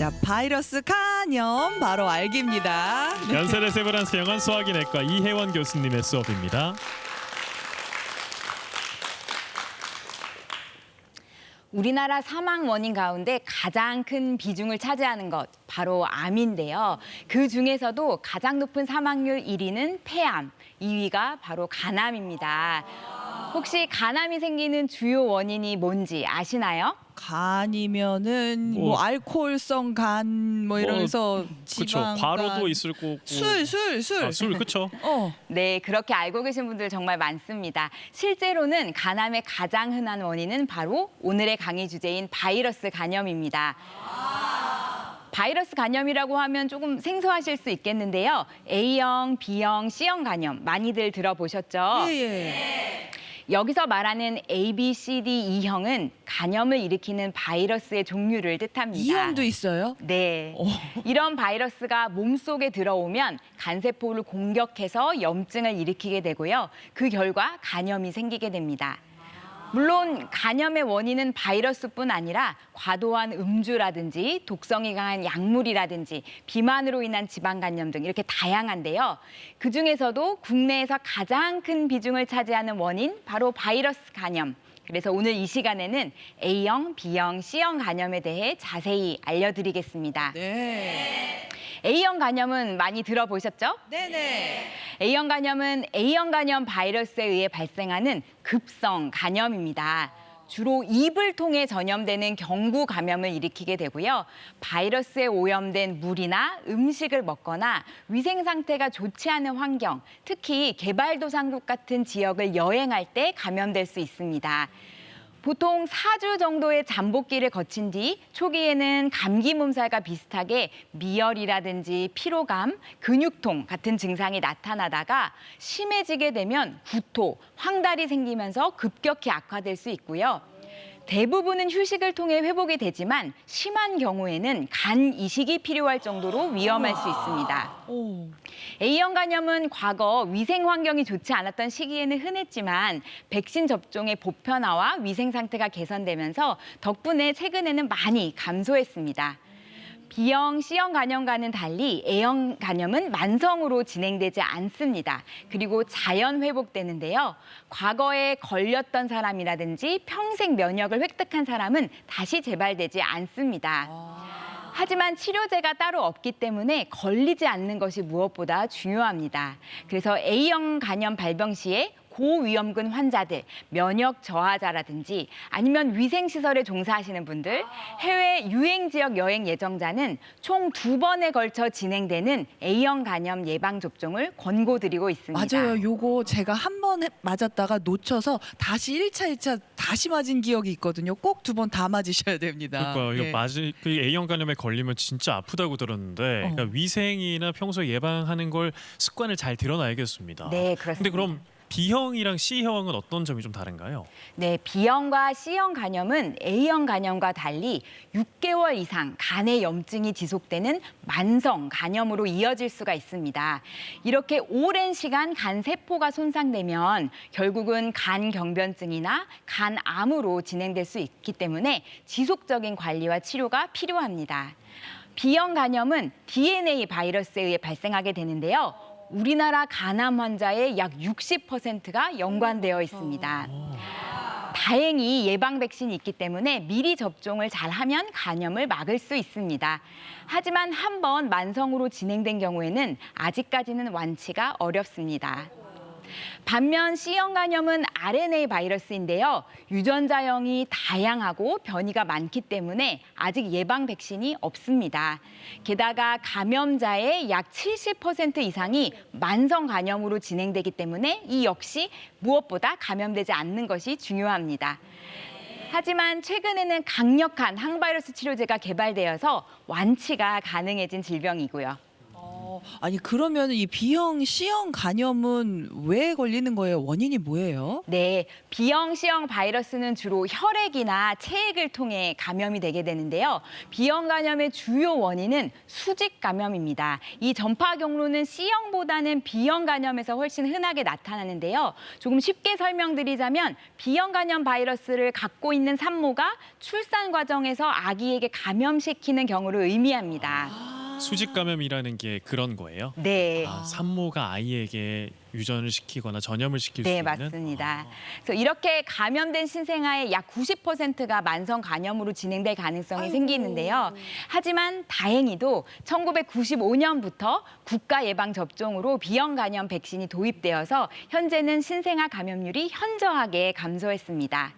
자, 바이러스 간염 바로 알기입니다. 연세대세브란스 영안 소화기 내과 이혜원 교수님의 수업입니다. 우리나라 사망 원인 가운데 가장 큰 비중을 차지하는 것 바로 암인데요. 그 중에서도 가장 높은 사망률 1위는 폐암, 2위가 바로 간암입니다. 혹시 간암이 생기는 주요 원인이 뭔지 아시나요? 간이면은 뭐 알코올성 간 뭐 이러면서 그렇죠. 지방 과로도 있을 거고. 술. 술 그렇죠. 네, 그렇게 알고 계신 분들 정말 많습니다. 실제로는 간암의 가장 흔한 원인은 바로 오늘의 강의 주제인 바이러스 간염입니다. 바이러스 간염이라고 하면 조금 생소하실 수 있겠는데요. A형, B형, C형 간염 많이들 들어보셨죠? 예. 여기서 말하는 A, B, C, D, E형은 간염을 일으키는 바이러스의 종류를 뜻합니다. 이형도 있어요? 네. 이런 바이러스가 몸속에 들어오면 간세포를 공격해서 염증을 일으키게 되고요. 그 결과 간염이 생기게 됩니다. 물론 간염의 원인은 바이러스뿐 아니라 과도한 음주라든지 독성이 강한 약물이라든지 비만으로 인한 지방간염 등 이렇게 다양한데요. 그중에서도 국내에서 가장 큰 비중을 차지하는 원인 바로 바이러스 간염. 그래서 오늘 이 시간에는 A형, B형, C형 간염에 대해 자세히 알려드리겠습니다. 네. A형 간염은 많이 들어보셨죠? 네네. A형 간염은 A형 간염 바이러스에 의해 발생하는 급성 간염입니다. 주로 입을 통해 전염되는 경구 감염을 일으키게 되고요. 바이러스에 오염된 물이나 음식을 먹거나 위생 상태가 좋지 않은 환경, 특히 개발도상국 같은 지역을 여행할 때 감염될 수 있습니다. 보통 4주 정도의 잠복기를 거친 뒤 초기에는 감기 몸살과 비슷하게 미열이라든지 피로감, 근육통 같은 증상이 나타나다가 심해지게 되면 구토, 황달이 생기면서 급격히 악화될 수 있고요. 대부분은 휴식을 통해 회복이 되지만 심한 경우에는 간 이식이 필요할 정도로 위험할 수 있습니다. A형 간염은 과거 위생 환경이 좋지 않았던 시기에는 흔했지만 백신 접종의 보편화와 위생 상태가 개선되면서 덕분에 최근에는 많이 감소했습니다. B형, C형 간염과는 달리 A형 간염은 만성으로 진행되지 않습니다. 그리고 자연 회복되는데요. 과거에 걸렸던 사람이라든지 평생 면역을 획득한 사람은 다시 재발되지 않습니다. 하지만 치료제가 따로 없기 때문에 걸리지 않는 것이 무엇보다 중요합니다. 그래서 A형 간염 발병 시에 고위험군 환자들, 면역 저하자라든지 아니면 위생시설에 종사하시는 분들, 해외 유행 지역 여행 예정자는 총 2번에 걸쳐 진행되는 A형 간염 예방접종을 권고드리고 있습니다. 맞아요. 요거 제가 한 번 맞았다가 놓쳐서 다시 1차, 2차 다시 맞은 기억이 있거든요. 꼭 2번 다 맞으셔야 됩니다. 그러니까 예. 이거 그 A형 간염에 걸리면 진짜 아프다고 들었는데 그러니까 위생이나 평소에 예방하는 걸 습관을 잘 들여놔야겠습니다. 네, 그렇습니다. 근데 그럼 B형이랑 C형은 어떤 점이 좀 다른가요? 네, B형과 C형 간염은 A형 간염과 달리 6개월 이상 간의 염증이 지속되는 만성 간염으로 이어질 수가 있습니다. 이렇게 오랜 시간 간 세포가 손상되면 결국은 간 경변증이나 간암으로 진행될 수 있기 때문에 지속적인 관리와 치료가 필요합니다. B형 간염은 DNA 바이러스에 의해 발생하게 되는데요. 우리나라 간암 환자의 약 60%가 연관되어 있습니다. 다행히 예방 백신이 있기 때문에 미리 접종을 잘하면 간염을 막을 수 있습니다. 하지만 한번 만성으로 진행된 경우에는 아직까지는 완치가 어렵습니다. 반면 C형 간염은 RNA 바이러스인데요. 유전자형이 다양하고 변이가 많기 때문에 아직 예방 백신이 없습니다. 게다가 감염자의 약 70% 이상이 만성 간염으로 진행되기 때문에 이 역시 무엇보다 감염되지 않는 것이 중요합니다. 하지만 최근에는 강력한 항바이러스 치료제가 개발되어서 완치가 가능해진 질병이고요. 아니 그러면 이 B형, C형 간염은 왜 걸리는 거예요? 원인이 뭐예요? 네, B형, C형 바이러스는 주로 혈액이나 체액을 통해 감염이 되게 되는데요. B형 감염의 주요 원인은 수직 감염입니다. 이 전파 경로는 C형보다는 B형 감염에서 훨씬 흔하게 나타나는데요. 조금 쉽게 설명드리자면 B형 감염 바이러스를 갖고 있는 산모가 출산 과정에서 아기에게 감염시키는 경우를 의미합니다. 수직 감염이라는 게 그런 거예요? 네. 산모가 아이에게 유전을 시키거나 전염을 시킬 수 네, 있는? 맞습니다. 그래서 이렇게 감염된 신생아의 약 90%가 만성 간염으로 진행될 가능성이 생기는데요. 하지만 다행히도 1995년부터 국가 예방 접종으로 B형 간염 백신이 도입되어서 현재는 신생아 감염률이 현저하게 감소했습니다.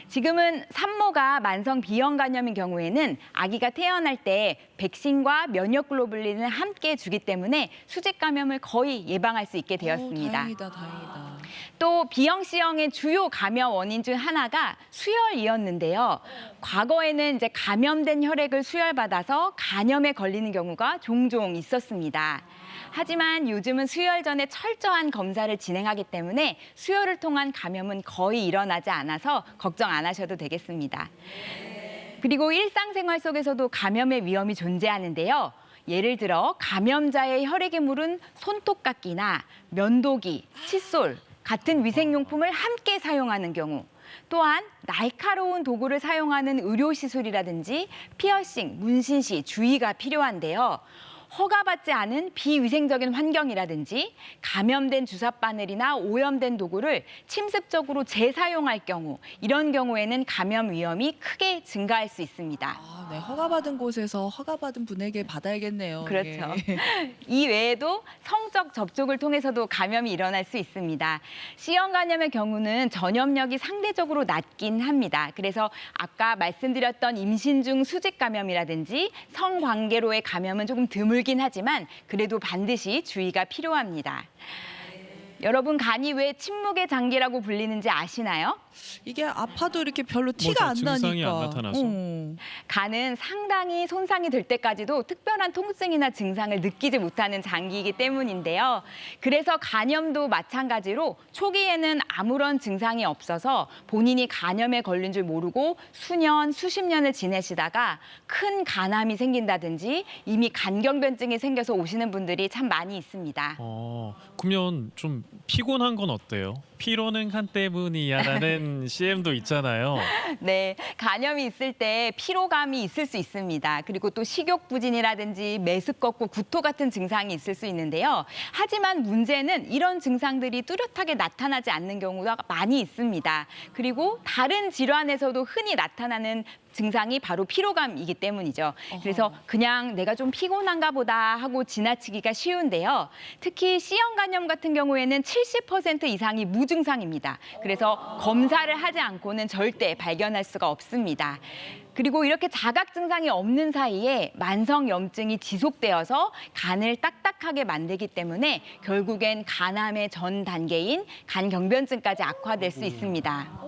지금은 산모가 만성 B형 간염인 경우에는 아기가 태어날 때 백신과 면역 글로불린을 함께 주기 때문에 수직 감염을 거의 예방할 수 있게 되었습니다. 다행이다, 다행이다. 또 B형, C형의 주요 감염 원인 중 하나가 수혈이었는데요. 과거에는 이제 감염된 혈액을 수혈받아서 간염에 걸리는 경우가 종종 있었습니다. 하지만 요즘은 수혈 전에 철저한 검사를 진행하기 때문에 수혈을 통한 감염은 거의 일어나지 않아서 걱정 안 하셔도 되겠습니다. 그리고 일상생활 속에서도 감염의 위험이 존재하는데요. 예를 들어 감염자의 혈액에 묻은 손톱깎이나 면도기, 칫솔 같은 위생용품을 함께 사용하는 경우, 또한 날카로운 도구를 사용하는 의료시술이라든지 피어싱, 문신 시 주의가 필요한데요. 허가받지 않은 비위생적인 환경이라든지 감염된 주사바늘이나 오염된 도구를 침습적으로 재사용할 경우, 이런 경우에는 감염 위험이 크게 증가할 수 있습니다. 네, 허가받은 곳에서 허가받은 분에게 받아야겠네요. 그렇죠. 예. 이 외에도 성적 접촉을 통해서도 감염이 일어날 수 있습니다. C형 감염의 경우는 전염력이 상대적으로 낮긴 합니다. 그래서 아까 말씀드렸던 임신 중 수직 감염이라든지 성관계로의 감염은 조금 드물긴 하지만 그래도 반드시 주의가 필요합니다. 여러분, 간이 왜 침묵의 장기라고 불리는지 아시나요? 이게 아파도 이렇게 별로 티가 안 증상이 나니까. 안 나타나서? 간은 상당히 손상이 될 때까지도 특별한 통증이나 증상을 느끼지 못하는 장기이기 때문인데요. 그래서 간염도 마찬가지로 초기에는 아무런 증상이 없어서 본인이 간염에 걸린 줄 모르고 수년, 수십 년을 지내시다가 큰 간암이 생긴다든지 이미 간경변증이 생겨서 오시는 분들이 참 많이 있습니다. 그러면 좀 피곤한 건 어때요? 피로는 간 때문이야라는 CM도 있잖아요. 네, 간염이 있을 때 피로감이 있을 수 있습니다. 그리고 또 식욕 부진이라든지 메스껍고 구토 같은 증상이 있을 수 있는데요. 하지만 문제는 이런 증상들이 뚜렷하게 나타나지 않는 경우가 많이 있습니다. 그리고 다른 질환에서도 흔히 나타나는 증상이 바로 피로감이기 때문이죠. 그래서 그냥 내가 좀 피곤한가 보다 하고 지나치기가 쉬운데요. 특히 C형 간염 같은 경우에는 70% 이상이 무증상입니다. 그래서 검사를 하지 않고는 절대 발견할 수가 없습니다. 그리고 이렇게 자각 증상이 없는 사이에 만성 염증이 지속되어서 간을 딱딱하게 만들기 때문에 결국엔 간암의 전 단계인 간경변증까지 악화될 수 있습니다.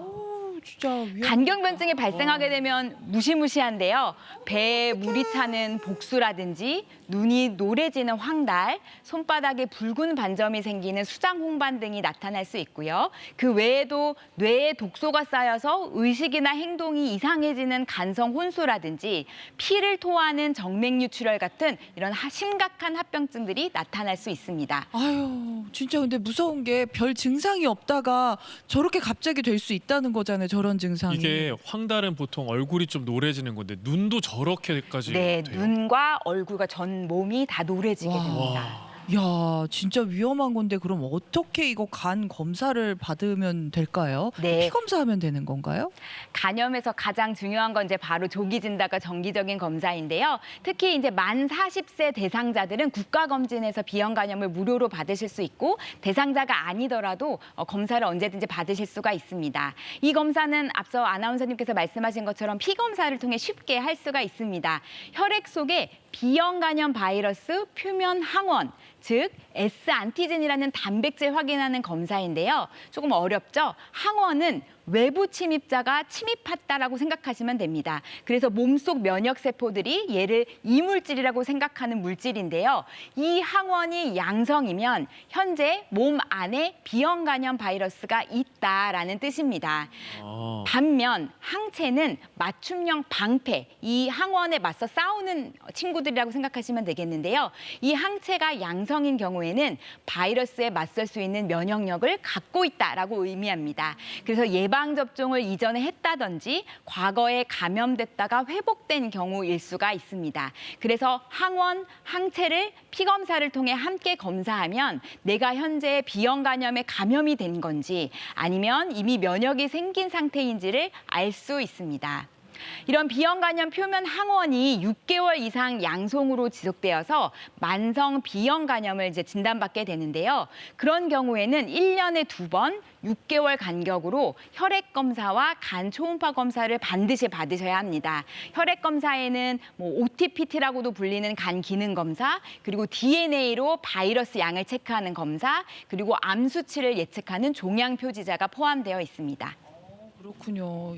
진짜 위험하다. 간경변증이 발생하게 되면 무시무시한데요. 배에 물이 차는 복수라든지 눈이 노래지는 황달, 손바닥에 붉은 반점이 생기는 수장 홍반 등이 나타날 수 있고요. 그 외에도 뇌에 독소가 쌓여서 의식이나 행동이 이상해지는 간성 혼수라든지 피를 토하는 정맥류출혈 같은 이런 심각한 합병증들이 나타날 수 있습니다. 아유, 진짜 근데 무서운 게 별 증상이 없다가 저렇게 갑자기 될 수 있다는 거잖아요. 저런 증상이. 이게 황달은 보통 얼굴이 좀 노래지는 건데 눈도 저렇게까지 네, 돼요? 눈과 얼굴과 전 몸이 다 노래지게 와. 됩니다. 야, 진짜 위험한 건데 그럼 어떻게 이거 간 검사를 받으면 될까요? 네. 피 검사하면 되는 건가요? 간염에서 가장 중요한 건 이제 바로 조기 진단과 정기적인 검사인데요. 특히 이제 만 40세 대상자들은 국가검진에서 B형 간염을 무료로 받으실 수 있고 대상자가 아니더라도 검사를 언제든지 받으실 수가 있습니다. 이 검사는 앞서 아나운서님께서 말씀하신 것처럼 피 검사를 통해 쉽게 할 수가 있습니다. 혈액 속에 B형 간염 바이러스 표면 항원, 즉 S 안티젠이라는 단백질 확인하는 검사인데요. 조금 어렵죠? 항원은 외부 침입자가 침입했다라고 생각하시면 됩니다. 그래서 몸속 면역 세포들이 얘를 이물질이라고 생각하는 물질인데요. 이 항원이 양성이면 현재 몸 안에 B형 간염 바이러스가 있다라는 뜻입니다. 반면 항체는 맞춤형 방패, 이 항원에 맞서 싸우는 친구들이라고 생각하시면 되겠는데요. 이 항체가 양성인 경우에는 바이러스에 맞설 수 있는 면역력을 갖고 있다라고 의미합니다. 그래서 예방접종을 이전에 했다든지 과거에 감염됐다가 회복된 경우일 수가 있습니다. 그래서 항원, 항체를 피검사를 통해 함께 검사하면 내가 현재 B형 간염에 감염이 된 건지 아니면 이미 면역이 생긴 상태인지를 알 수 있습니다. 이런 B형 간염 표면 항원이 6개월 이상 양성으로 지속되어서 만성 B형 간염을 진단받게 되는데요. 그런 경우에는 1년에 2번 6개월 간격으로 혈액 검사와 간 초음파 검사를 반드시 받으셔야 합니다. 혈액 검사에는 OTPT라고도 불리는 간 기능 검사, 그리고 DNA로 바이러스 양을 체크하는 검사, 그리고 암 수치를 예측하는 종양 표지자가 포함되어 있습니다. 그렇군요.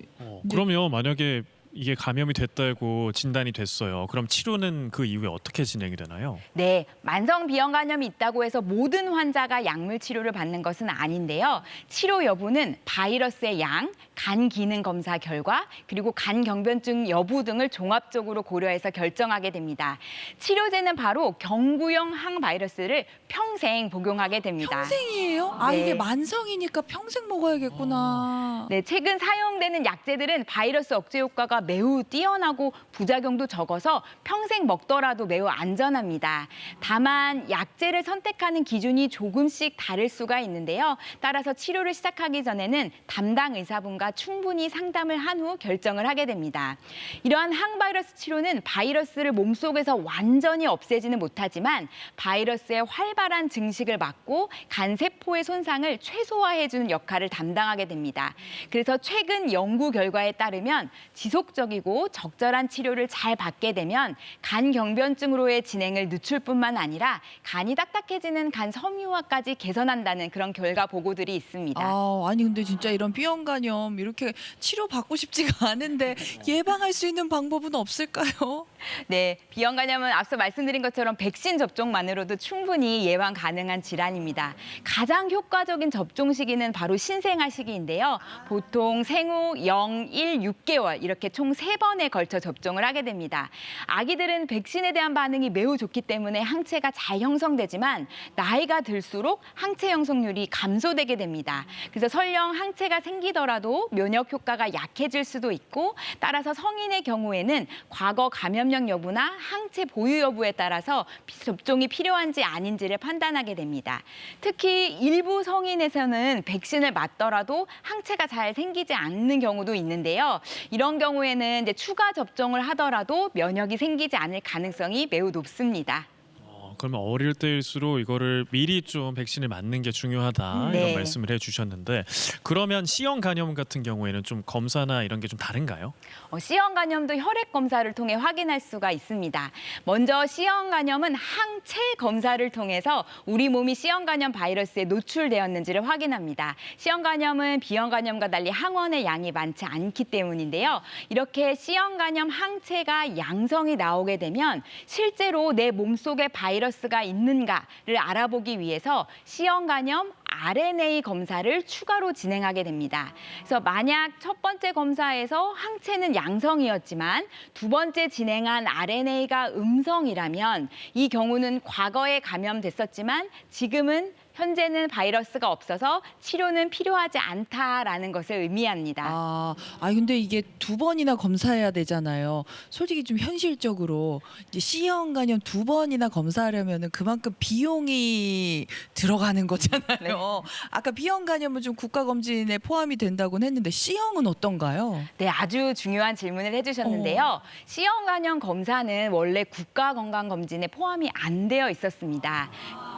그러면 만약에 이게 감염이 됐다고 진단이 됐어요. 그럼 치료는 그 이후에 어떻게 진행이 되나요? 네, 만성 B형 간염이 있다고 해서 모든 환자가 약물 치료를 받는 것은 아닌데요. 치료 여부는 바이러스의 양, 간 기능 검사 결과, 그리고 간 경변증 여부 등을 종합적으로 고려해서 결정하게 됩니다. 치료제는 바로 경구용 항바이러스를 평생 복용하게 됩니다. 평생이에요? 아, 네. 이게 만성이니까 평생 먹어야겠구나. 네, 최근 사용되는 약제들은 바이러스 억제 효과가 매우 뛰어나고 부작용도 적어서 평생 먹더라도 매우 안전합니다. 다만 약제를 선택하는 기준이 조금씩 다를 수가 있는데요. 따라서 치료를 시작하기 전에는 담당 의사분과 충분히 상담을 한 후 결정을 하게 됩니다. 이러한 항바이러스 치료는 바이러스를 몸속에서 완전히 없애지는 못하지만 바이러스의 활발한 증식을 막고 간세포의 손상을 최소화해주는 역할을 담당하게 됩니다. 그래서 최근 연구 결과에 따르면 지속적이고 적절한 치료를 잘 받게 되면 간 경변증으로의 진행을 늦출 뿐만 아니라 간이 딱딱해지는 간 섬유화까지 개선한다는 그런 결과 보고들이 있습니다. 아니 근데 진짜 이런 B형 간염 이렇게 치료받고 싶지가 않은데 예방할 수 있는 방법은 없을까요? 네, B형 간염은 앞서 말씀드린 것처럼 백신 접종만으로도 충분히 예방 가능한 질환입니다. 가장 효과적인 접종 시기는 바로 신생아 시기인데요. 보통 생후 0, 1, 6개월 이렇게 총 3번에 걸쳐 접종을 하게 됩니다. 아기들은 백신에 대한 반응이 매우 좋기 때문에 항체가 잘 형성되지만 나이가 들수록 항체 형성률이 감소되게 됩니다. 그래서 설령 항체가 생기더라도 면역 효과가 약해질 수도 있고 따라서 성인의 경우에는 과거 감염력 여부나 항체 보유 여부에 따라서 접종이 필요한지 아닌지를 판단하게 됩니다. 특히 일부 성인에서는 백신을 맞더라도 항체가 잘 생기지 않는 경우도 있는데요. 이런 경우에는 추가 접종을 하더라도 면역이 생기지 않을 가능성이 매우 높습니다. 그러면 어릴 때일수록 이거를 미리 좀 백신을 맞는 게 중요하다 네. 이런 말씀을 해주셨는데 그러면 C형 간염 같은 경우에는 좀 검사나 이런 게 좀 다른가요? C형 간염도 혈액 검사를 통해 확인할 수가 있습니다. 먼저 C형 간염은 항체 검사를 통해서 우리 몸이 C형 간염 바이러스에 노출되었는지를 확인합니다. C형 간염은 B형 간염과 달리 항원의 양이 많지 않기 때문인데요. 이렇게 C형 간염 항체가 양성이 나오게 되면 실제로 내 몸속에 바이러스가 있는가를 알아보기 위해서 C형 간염 RNA 검사를 추가로 진행하게 됩니다. 그래서 만약 첫 번째 검사에서 항체는 양성이었지만 두 번째 진행한 RNA가 음성이라면 이 경우는 과거에 감염됐었지만 지금은 현재는 바이러스가 없어서 치료는 필요하지 않다라는 것을 의미합니다. 근데 이게 2번이나 검사해야 되잖아요. 솔직히 좀 현실적으로 이제 C형 간염 2번이나 검사하려면은 그만큼 비용이 들어가는 거잖아요. 네. 아까 B형 간염은 좀 국가 검진에 포함이 된다고는 했는데 C형은 어떤가요? 네, 아주 중요한 질문을 해주셨는데요. C형 간염 검사는 원래 국가건강검진에 포함이 안 되어 있었습니다.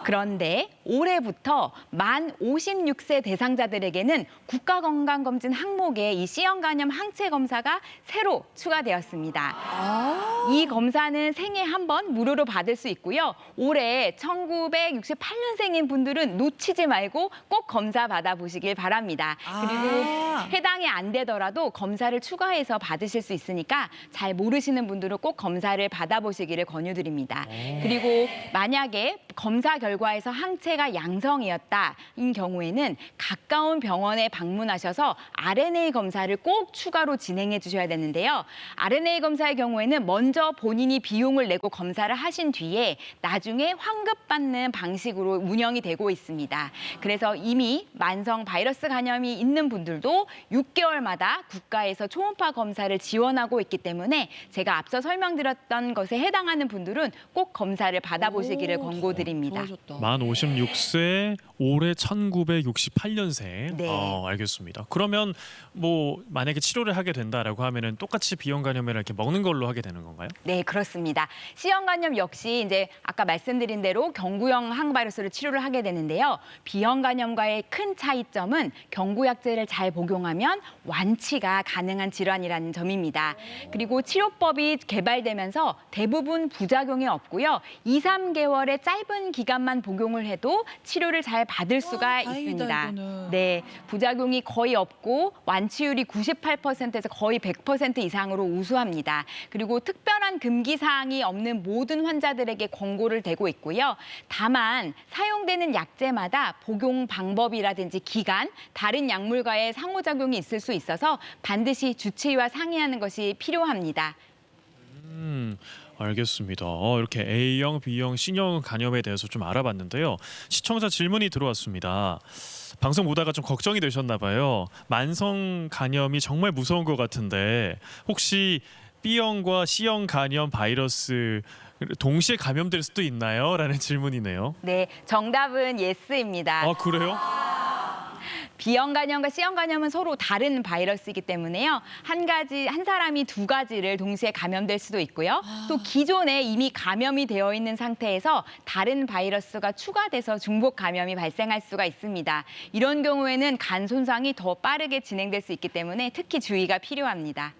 그런데 올해부터 만 56세 대상자들에게는 국가건강검진 항목에 이 C형 간염 항체 검사가 새로 추가되었습니다. 이 검사는 생애 한 번 무료로 받을 수 있고요. 올해 1968년생인 분들은 놓치지 말고 꼭 검사 받아보시길 바랍니다. 그리고 해당이 안 되더라도 검사를 추가해서 받으실 수 있으니까 잘 모르시는 분들은 꼭 검사를 받아보시기를 권유드립니다. 그리고 만약에 검사 결과에서 항체가 양성이었다인 경우에는 가까운 병원에 방문하셔서 RNA 검사를 꼭 추가로 진행해 주셔야 되는데요. RNA 검사의 경우에는 먼저 본인이 비용을 내고 검사를 하신 뒤에 나중에 환급받는 방식으로 운영이 되고 있습니다. 그래서 이미 만성 바이러스 감염이 있는 분들도 6개월마다 국가에서 초음파 검사를 지원하고 있기 때문에 제가 앞서 설명드렸던 것에 해당하는 분들은 꼭 검사를 받아보시기를 권고드립니다. 좋아졌다. 만 56세, 올해 1968년생. 네. 알겠습니다. 그러면 뭐 만약에 치료를 하게 된다라고 하면은 똑같이 B형 간염을 이렇게 먹는 걸로 하게 되는 건가요? 네, 그렇습니다. C형 간염 역시 이제 아까 말씀드린 대로 경구형 항바이러스를 치료를 하게 되는데요. B형 간염과의 큰 차이점은 경구약제를 잘 복용하면 완치가 가능한 질환이라는 점입니다. 그리고 치료법이 개발되면서 대부분 부작용이 없고요. 2, 3개월의 짧은 기간만 복용을 해도 치료를 잘 받을 수가 다행이다, 있습니다. 이거는. 네, 부작용이 거의 없고 완치율이 98%에서 거의 100% 이상으로 우수합니다. 그리고 특별한 금기 사항이 없는 모든 환자들에게 권고를 되고 있고요. 다만 사용되는 약제마다 복용 방법이라든지 기간, 다른 약물과의 상호작용이 있을 수 있어서 반드시 주치의와 상의하는 것이 필요합니다. 알겠습니다. 이렇게 A형, B형, C형 간염에 대해서 좀 알아봤는데요. 시청자 질문이 들어왔습니다. 방송 보다가 좀 걱정이 되셨나 봐요. 만성 간염이 정말 무서운 것 같은데 혹시 B형과 C형 간염 바이러스 동시에 감염될 수도 있나요? 라는 질문이네요. 네, 정답은 예스입니다. 아, 그래요? B형 간염과 C형 간염은 서로 다른 바이러스이기 때문에요. 한 사람이 두 가지를 동시에 감염될 수도 있고요. 또 기존에 이미 감염이 되어 있는 상태에서 다른 바이러스가 추가돼서 중복 감염이 발생할 수가 있습니다. 이런 경우에는 간 손상이 더 빠르게 진행될 수 있기 때문에 특히 주의가 필요합니다.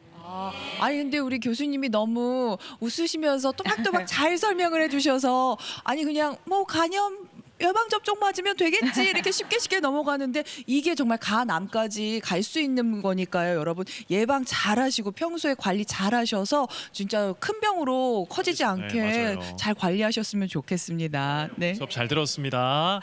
아니 근데 우리 교수님이 너무 웃으시면서 또박또박 잘 설명을 해주셔서 아니 그냥 뭐 간염 예방 접종 맞으면 되겠지 이렇게 쉽게 넘어가는데 이게 정말 간암까지 갈 수 있는 거니까요. 여러분 예방 잘하시고 평소에 관리 잘하셔서 진짜 큰 병으로 커지지 않게 맞아요. 잘 관리하셨으면 좋겠습니다. 네. 수업 잘 들었습니다.